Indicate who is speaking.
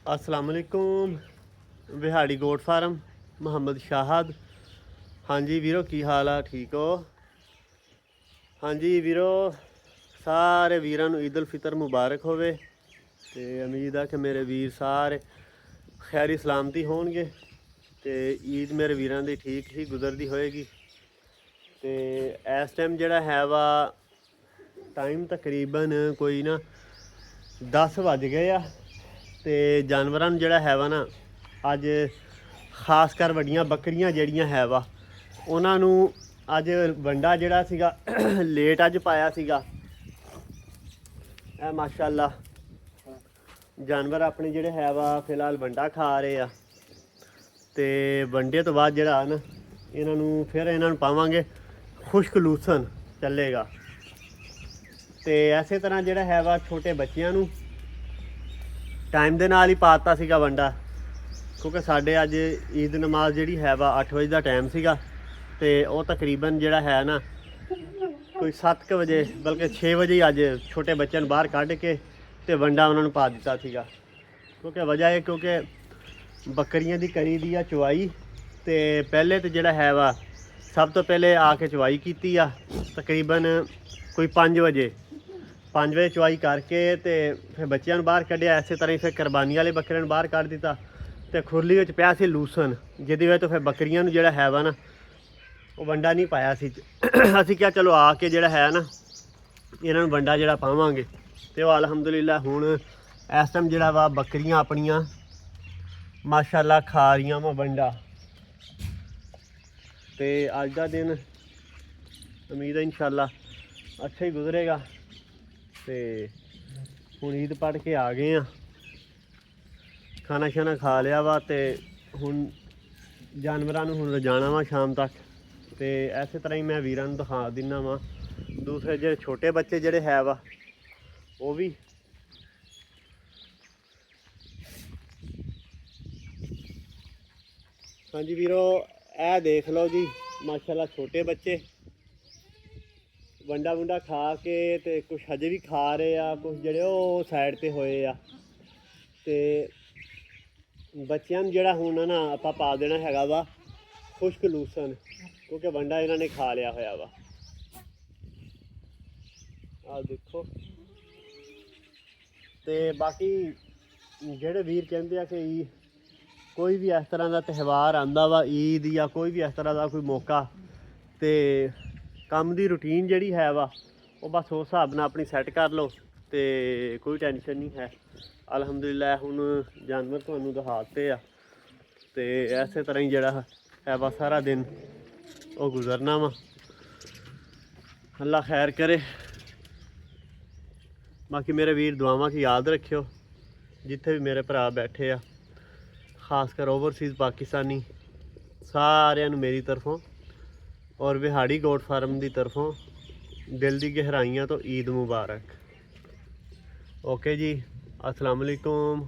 Speaker 1: अस्सलाम वालेकुम। बिहाड़ी goat farm Muhammad Shahid. हाँ जी वीरो की हाल आ, ठीक हो? हाँ जी वीरो, सारे वीरां नूं ईद उल फितर मुबारक होवे ते उम्मीद है कि मेरे वीर सारे खैरी सलामती होणगे ते ईद मेरे वीरां दी ठीक ही गुजरदी होएगी। ते इस टाइम जिहड़ा है वा टाइम तकरीबन कोई ना 10 वज गए आ ਤੇ ਜਾਨਵਰਾਂ ਨੂੰ ਜਿਹੜਾ ਹੈ ਵਾ ਨਾ ਅੱਜ ਖਾਸ ਕਰ ਵੱਡੀਆਂ ਬੱਕਰੀਆਂ ਜਿਹੜੀਆਂ ਹੈ ਵਾ ਉਹਨਾਂ ਨੂੰ ਅੱਜ ਵੰਡਾ ਜਿਹੜਾ ਸੀਗਾ ਲੇਟ ਅੱਜ ਪਾਇਆ ਸੀਗਾ। ਇਹ ਮਾਸ਼ਾਅੱਲਾ ਜਾਨਵਰ ਆਪਣੇ ਜਿਹੜੇ ਹੈ ਵਾ ਫਿਲਹਾਲ ਵੰਡਾ ਖਾ ਰਹੇ ਆ ਤੇ ਵੰਡੇ ਤੋਂ ਬਾਅਦ ਜਿਹੜਾ ਨਾ ਇਹਨਾਂ ਨੂੰ ਪਾਵਾਂਗੇ ਖੁਸ਼ਕ ਲੂਸਨ ਚੱਲੇਗਾ। ਤੇ ਐਸੇ ਤਰ੍ਹਾਂ ਜਿਹੜਾ ਹੈ ਵਾ ਛੋਟੇ ਬੱਚਿਆਂ ਨੂੰ टाइम के नाल ही पाता सीगा वंडा, क्योंकि साढ़े अज ईद नमाज जी है वा 8 बजे का टाइम सीगा ते वो तकरीबन जिहड़ा है ना कोई 7 बजे बल्कि 6 बजे ही अज छोटे बच्चों बाहर कढ़ के ते वंडा उन्होंने पा दिता सीगा। क्योंकि वजह है क्योंकि बकरियां दी करी दी आ चवाई ते पहले तो जिहड़ा है वा सब तो पहले आके चवाई की तकरीबन कोई 5 बजे चवाई करके तो फिर बच्चों बाहर कढ़िया। इस तरह ही फिर कुरबानी वाले बकरे बाहर कढ़ दिता तो खुरली में पिया सी लूसन, जिहदी वजह तो फिर बकरियां जिहड़ा है वा ना वो वंडा नहीं पाया सी। असीं क्या चलो आके जिहड़ा है ना इन्हां नूं वंडा जिहड़ा पावांगे तो अलहमदुलिल्लाह हुण इस टाइम जिहड़ा वा बकरियां अपनियां माशाअल्लाह खा रहीआं वा वंडा। तो अज दा दिन उम्मीद है इंशाअल्लाह अच्छा ही गुजरेगा। तो हुण ईद पढ़ के आ गए हैं, खाना शाना खा लिया वा तो हुण जानवरां नूं हुण रजाना वा शाम तक। तो इस तरह ही मैं वीरां नूं दिखा दिना वा दूसरे जो छोटे बच्चे जिहड़े है वा वो भी हाँ जी वीरो ए देख लो जी माशाअल्लाह छोटे बच्चे वंडा वुंडा खा के ते कुछ हजे भी खा रहे आ, कुछ जड़े वो साइड पे होए आ। ते बच्चों जड़ा हुण ना आपां पा देना हैगा वा खुश्क लूसन, क्योंकि वंडा इन्होंने खा लिया होया वा। आ देखो ते बाकी जेड़े वीर कहते हैं कि कोई भी इस तरह का त्यौहार आंदा वा ईद या कोई भी इस तरह का कोई मौका तो काम की रूटीन जी है वा वो बस उस हिसाब नाल अपनी सैट कर लो तो कोई टेंशन नहीं है। अलहमदुलिल्लाह हुण जानवर तुहानूं दिखाते आ तो इस तरह ही जिहड़ा है वा सारा दिन वो गुजरना वा। अल्लाह खैर करे। बाकी मेरे वीर दुआवां की याद रखियो जिथे भी मेरे भरा बैठे आ, खासकर ओवरसीज़ पाकिस्तानी सारिਆਂ ਨੂੰ मेरी तरफों और बिहाड़ी गोट फार्म की तरफों दिल की गहराइयां तो ईद मुबारक। ओके जी, अस्सलाम वालेकुम।